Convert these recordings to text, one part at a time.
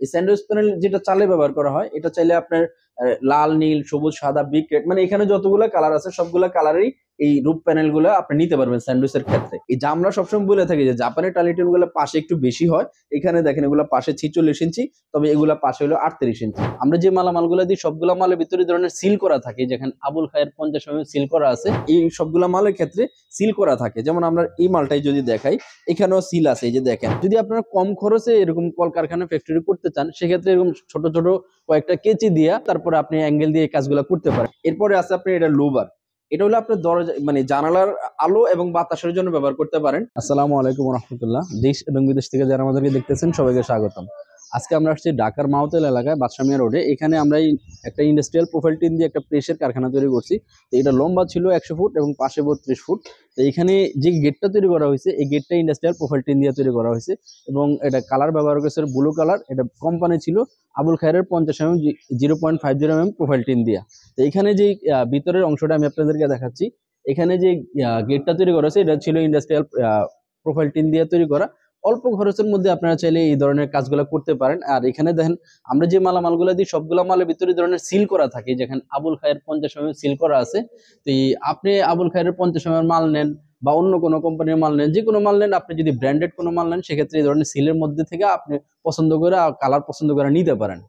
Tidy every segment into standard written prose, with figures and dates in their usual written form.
এই sandwich panel যেটা চালে ব্যবহার করা হয়, এটা চাইলে আপনার লাল, নীল, সবুজ, সাদা, বিগ রেড, মানে এখানে যতগুলো কালার আছে সবগুলা কালারই এই রূপ প্যানেল গুলো আপনি নিতে পারবেন স্যান্ডউইচের ক্ষেত্রে। এই যে আমরা সবসময় বলে থাকি যে জাপানের টালিটন গুলো পাশে একটু বেশি হয়, এখানে দেখেন এগুলো পাশে 46 ইঞ্চি, তবে এগুলা পাশে হলো 38 ইঞ্চি। আমরা যে মালামালগুলো দিই সবগুলা মালের ভিতরে ধরনের সিল করা থাকে, যেখানে আবুল খায়ের 50 সিল করা আছে, এই সবগুলা মালের ক্ষেত্রে সিল করা থাকে। যেমন আমরা এই মালটাই যদি দেখাই, এখানেও সিল আছে, এই যে দেখেন। যদি আপনারা কম খরচে এরকম কলকারখানা ফ্যাক্টরি করতে চান, সেক্ষেত্রে এরকম ছোট ছোট কয়েকটা কেচি দিয়া তারপরে আপনি অ্যাঙ্গেল দিয়ে কাজগুলো করতে পারেন। এরপরে আছে আপনি এটা লুবার, এটা হলো আপনার দরজা মানে জানালার আলো এবং বাতাসের জন্য ব্যবহার করতে পারেন। আসসালামু আলাইকুম রহমতুল্লাহ। দেশ এবং বিদেশ থেকে যারা আমাদেরকে দেখতেছেন সবাইকে স্বাগতম। আজকে আমরা আসছি ঢাকার মাওতেল এলাকায় বাদশা মিয়া রোডে। এখানে আমরা একটা ইন্ডাস্ট্রিয়াল প্রোফাইল টিন দিয়ে একটা প্রেসের কারখানা তৈরি করছি। তো এটা লম্বা ছিল 100 ফুট এবং পাশে 32 ফুট। তো এখানে যে গেটটা তৈরি করা হয়েছে, এই গেটটা ইন্ডাস্ট্রিয়াল প্রোফাইল টিন দিয়ে তৈরি করা হয়েছে এবং এটা কালার ব্যবহার করেছে ব্লু কালার। এটা কোম্পানি ছিল আবুল খায়ের 50 0.50 প্রোফাইল টিন দিয়া। তো এখানে যে ভিতরের অংশটা আমি আপনাদেরকে দেখাচ্ছি, এখানে যে গেটটা তৈরি করা হয়েছে এটা ছিল ইন্ডাস্ট্রিয়াল প্রোফাইল টিন দিয়ে তৈরি করা। অল্প খরচের মধ্যে আপনারা চাইলে এই ধরনের কাজগুলো করতে পারেন। আর এখানে দেখেন আমরা যে মালামালগুলো দিই সবগুলো মালের ভিতরে ধরনের সিল করা থাকে, যেখানে আবুল খায়ের 50 সিল করা আছে। তো আপনি আবুল খায়ের 50 মাল নেন বা অন্য কোনো কোম্পানির মাল নেন, যে কোনো মাল নেন, আপনি যদি ব্র্যান্ডেড কোনো মাল নেন, সেক্ষেত্রে এই ধরনের সিলের মধ্যে থেকে আপনি পছন্দ করে কালার পছন্দ করে নিতে পারেন।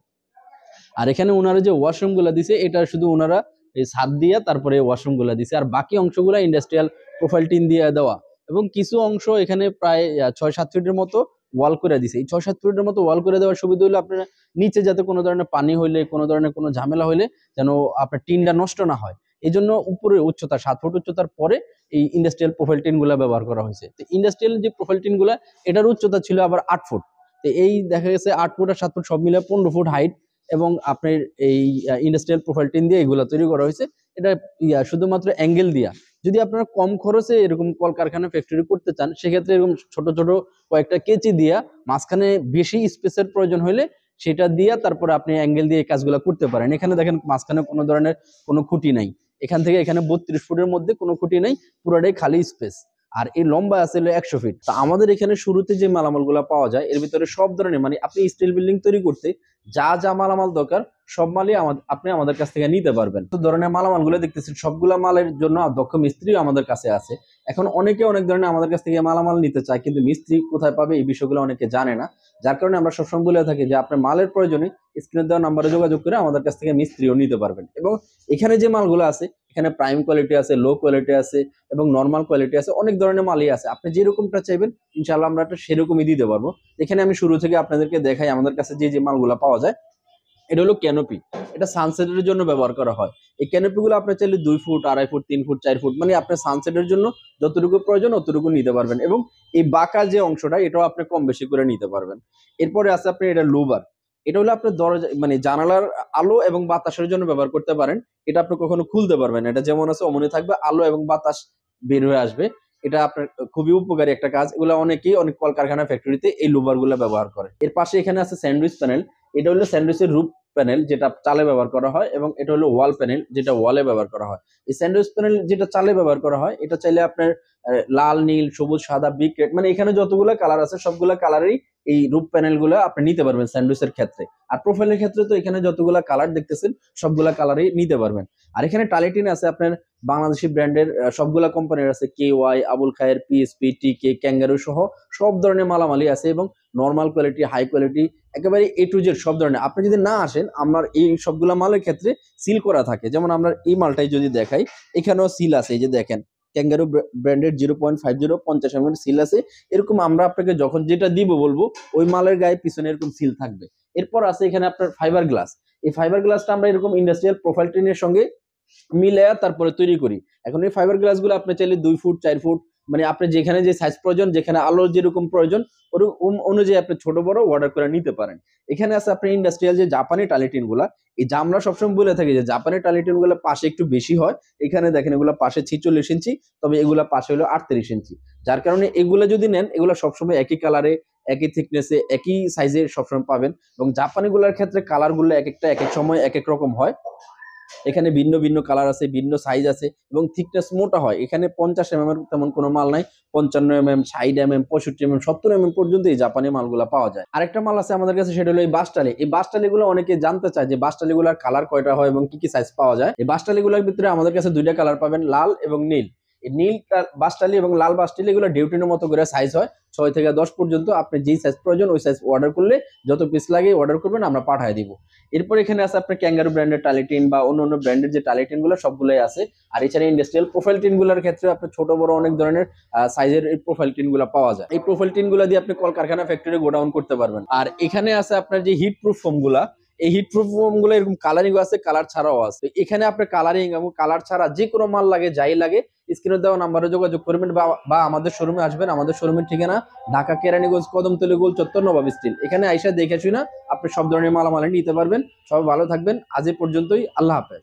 আর এখানে ওনারা যে ওয়াশরুম গুলা দিছে, এটা শুধু ওনারা এই ছাদ দিয়ে তারপরে ওয়াশরুম গুলা দিছে, আর বাকি অংশগুলা ইন্ডাস্ট্রিয়াল প্রোফাইল টিন দিয়ে দেওয়া। এবং কিছু অংশ এখানে প্রায় 6-7 ফিটের মতো ওয়াল করে দিছে। এই 6-7 ফিটের মতো ওয়াল করে দেওয়ার সুবিধা হলো আপনারা নিচে যাতে কোনো ধরনের পানি হইলে, কোনো ধরনের কোনো ঝামেলা হইলে যেন আপনার টিনটা নষ্ট না হয়, এই জন্য উপরে উচ্চতা 7 ফুট উচ্চতার পরে এই ইন্ডাস্ট্রিয়াল প্রোফাইল টিন গুলা ব্যবহার করা হয়েছে। তো ইন্ডাস্ট্রিয়াল যে প্রোফাইল টিন গুলা, এটার উচ্চতা ছিল আবার 8 ফুট। তো এই দেখা গেছে 8 ফুট আর 7 ফুট সব মিলে 15 ফুট হাইট। এবং আপনার এই ইন্ডাস্ট্রিয়াল প্রোফাইল টিন দিয়ে এগুলো তৈরি করা হয়েছে। এটা শুধুমাত্র অ্যাঙ্গেল দিয়া। যদি আপনারা কম খরচে এরকম কলকারখানা ফ্যাক্টরি করতে চান, সেক্ষেত্রে এরকম ছোট ছোট কয়েকটা কেচি দিয়া মাঝখানে বেশি স্পেসের প্রয়োজন হলে সেটা দিয়া তারপরে আপনি অ্যাঙ্গেল দিয়ে এই কাজগুলো করতে পারেন। এখানে দেখেন মাঝখানে কোনো ধরনের কোনো খুঁটি নাই, এখান থেকে এখানে 32 ফুটের মধ্যে কোনো খুঁটি নাই, পুরোটাই খালি স্পেস। আর এই লম্বা আছে 100 ফিট। তো আমাদের এখানে শুরুতে যে মালামালগুলো পাওয়া যায়, এর ভিতরে সব ধরনের মানে আপনি স্টিল বিল্ডিং তৈরি করতে যা যা মালামাল দরকার সব মালই আপনি আমাদের কাছ থেকে নিতে পারবেন। তো ধরনের মালামালগুলো দেখতেছেন, সবগুলা মালের জন্য দক্ষ মিস্ত্রিও আমাদের কাছে আছে। এখন অনেকে অনেক ধরনের আমাদের কাছ থেকে মালামাল নিতে চায়, কিন্তু মিস্ত্রি কোথায় পাবে এই বিষয়গুলো অনেকে জানে না। যার কারণে আমরা সবসময় বলে থাকি যে আপনার মালের প্রয়োজনে স্ক্রিনে দেওয়া নাম্বারে যোগাযোগ করে আমাদের কাছ থেকে মিস্ত্রিও নিতে পারবেন। এবং এখানে যে মালগুলো আছে, এখানে প্রাইম কোয়ালিটি আছে, লো কোয়ালিটি আছে এবং নর্মাল কোয়ালিটি আছে, অনেক ধরনের মালই আছে। আপনি যেরকমটা চাইবেন ইনশাআল্লাহ আমরা সেরকমই দিতে পারবো। এখানে আমি শুরু থেকে আপনাদেরকে দেখাই আমাদের কাছে যে যে মালগুলো পাওয়া যায়। এটা হলো ক্যানোপি, এটা সানসেটের জন্য ব্যবহার করা হয়। এই ক্যানোপি গুলো আপনি চাইলে 2 ফুট, 2.5 ফুট, 3 ফুট, 4 ফুট, মানে আপনার সানসেটের জন্য যতটুকু প্রয়োজন অতটুকু নিতে পারবেন। এবং এই বাঁকা যে অংশটা, এটাও আপনি কম বেশি করে নিতে পারবেন। এরপরে আছে আপনি এটা লুবার, এটা হলো আপনার দরজা মানে জানালার আলো এবং বাতাসের জন্য ব্যবহার করতে পারেন। এটা আপনি কখনো খুলতে পারবেন, এটা যেমন আছে অমনি থাকবে, আলো এবং বাতাস বের হয়ে আসবে। এটা আপনার খুবই উপকারী একটা কাজ। এগুলো অনেকেই অনেক কলকারখানা ফ্যাক্টরিতে এই লুবার গুলো ব্যবহার করে। এর পাশে এখানে আছে স্যান্ডউইচ প্যানেল, এটা হলো স্যান্ডউইচের রূপ প্যানেল যেটা চালে ব্যবহার করা হয়, এবং এটা হলো ওয়াল প্যানেল যেটা ওয়ালে ব্যবহার করা হয়। এই স্যান্ডউইচ প্যানেল যেটা চালে ব্যবহার করা হয়, এটা চাইলে আপনার লাল, নীল, সবুজ, সাদা, বিগ রেড, মানে এখানে যতগুলো কালার আছে সবগুলো কালারই এই রূপ প্যানেল গুলো আপনি নিতে পারবেন স্যান্ডউইচের ক্ষেত্রে। আর প্রোফাইলের ক্ষেত্রে তো এখানে যতগুলো কালার দেখতেছেন সবগুলা কালারই নিতে পারবেন। আর এখানে টালিটিন আছে আপনার বাংলাদেশি ব্র্যান্ডের সবগুলা কোম্পানির আছে, কে ওয়াই, আবুল খায়ের, পিএসপি, টিকে, ক্যাঙ্গারু সহ সব ধরনের মালামালি আছে। এবং নর্মাল কোয়ালিটি, হাই কোয়ালিটি, একেবারে এ টু জেড সব ধরনের। আপনি যদি না আসেন, আমার এই সবগুলা মালের ক্ষেত্রে সিল করা থাকে। যেমন আমরা এই মালটাই যদি দেখাই, এখানেও সিল আছে, এই যে দেখেন ক্যাঙ্গারু ব্র্যান্ডেড 0.50 50 সিল আছে। এরকম আমরা আপনাকে যখন যেটা দিব বলবো, ওই মালের গায়ে পিছনে এরকম সিল থাকবে। এরপর আছে এখানে আপনার ফাইবার গ্লাস। এই ফাইবার গ্লাসটা আমরা এরকম ইন্ডাস্ট্রিয়াল প্রোফাইল টিনের সঙ্গে মিলায়া তারপরে তৈরি করি। এখন এই ফাইবার গ্লাস গুলো আপনি চাইলে 2 ফুট, 4 ফুট, মানে আপনি যেখানে যে সাইজ প্রয়োজন, যেখানে আলো যেরকম প্রয়োজন, ওরকম অনুযায়ী আপনি ছোট বড় অর্ডার করে নিতে পারেন। এখানে আছে আপনার ইন্ডাস্ট্রিয়াল যে জাপানি টালিটিন গুলা। এই যে আমরা সবসময় বলে থাকি যে জাপানি টালিটিন গুলো পাশে একটু বেশি হয়, এখানে দেখেন এগুলো পাশে 46 ইঞ্চি, তবে এগুলা পাশে হলো 38 ইঞ্চি। যার কারণে এগুলা যদি নেন, এগুলো সবসময় একই কালারে, একই থিকনেসে, একই সাইজে সবসময় পাবেন। এবং জাপানি গুলার ক্ষেত্রে কালার গুলো এক একটা এক এক সময় এক এক রকম হয়। এখানে ভিন্ন ভিন্ন কালার আছে, ভিন্ন সাইজ আছে এবং থিকনেস মোটা হয়। এখানে 50 এর তেমন কোনো মাল নাই, 55 60 65 70 পর্যন্ত এই জাপানি মালগুলা পাওয়া যায়। আরেকটা মাল আছে আমাদের কাছে, সেটা হলো এই বাসটালি। এই বাসটালিগুলো অনেকে জানতে চায় যে বাসটালিগুলোর কালার কয়টা হয় এবং কি কি সাইজ পাওয়া যায়। এই বাসটালিগুলোর ভিতরে আমাদের কাছে দুইটা কালার পাবেন, লাল এবং নীল। এই নীল বাসটালি এবং লাল বাসটালি এগুলো ডিউটিনের মতো করে সাইজ হয় 6 থেকে 10 পর্যন্ত। আপনি যেই সাইজ প্রয়োজন ওই সাইজ অর্ডার করলে যত পিস লাগে অর্ডার করবেন, আমরা পাঠিয়ে দিব। এরপর এখানে আছে আপনার ক্যাঙ্গারু ব্র্যান্ডের টালিটিন বা অন্য অন্য ব্র্যান্ডের যে টালিটিন গুলো সবগুলোই আছে। আর এছাড়া ইন্ডাস্ট্রিয়াল প্রোফাইল টিন গুলোর ক্ষেত্রে আপনার ছোট বড় অনেক ধরনের সাইজের এই প্রোফাইল টিন গুলো পাওয়া যায়। এই প্রোফাইল টিন গুলো দিয়ে আপনি কলকারখানা ফ্যাক্টরি গোডাউন করতে পারবেন। আর এখানে আছে আপনার যে হিট প্রুফ ফোম গুলা, এই হিট প্রুফ ফোম গুলো এরকম কালারিং আছে, কালার ছাড়াও আছে। এখানে আপনার কালারিং এবং কালার ছাড়া যে কোনো মাল লাগে, যাই লাগে স্ক্রিনে দেওয়া নাম্বারে যোগাযোগ করবেন বা আমাদের শোরুমে আসবেন। আমাদের শোরুমের ঠিকানা ঢাকা কেরানীগঞ্জ কদমতলী গোল চত্বর নবাব স্টিল। এখানে আইসা দেখে শুনা আপনি সব ধরনের মালামাল নিতে পারবেন। সবাই ভালো থাকবেন, আজ এ পর্যন্তই, আল্লাহ হাফেজ।